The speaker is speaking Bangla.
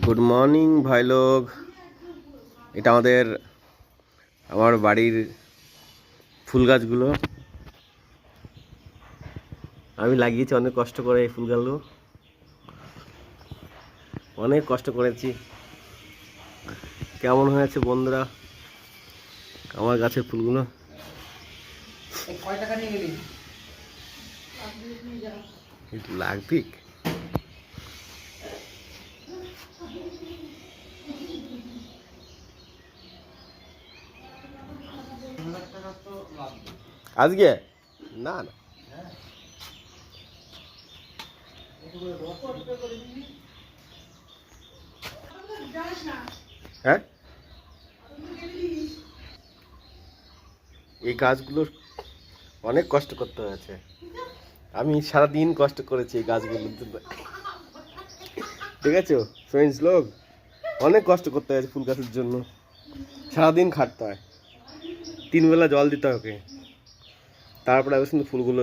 গুড মর্নিং ভাই লোক। এটা আমার বাড়ির ফুল গাছগুলো আমি লাগিয়েছি অনেক কষ্ট করে। এই ফুলগুলো অনেক কষ্ট করেছি। কেমন হয়েছে বন্ধুরা আমার গাছের ফুলগুলো? লাগবে আজকে না না হ্যাঁ, এই গাছগুলোর অনেক কষ্ট করতে হয়েছে। আমি সারাদিন কষ্ট করেছি এই গাছগুলোর জন্য। ঠিক আছে ফ্রেন্ডস লোক, অনেক কষ্ট করতে হয়েছে ফুল গাছের জন্য। সারাদিন খাটতে হয়, 3 বেলা জল দিতে হবে, তারপরে আবার কিন্তু ফুলগুলো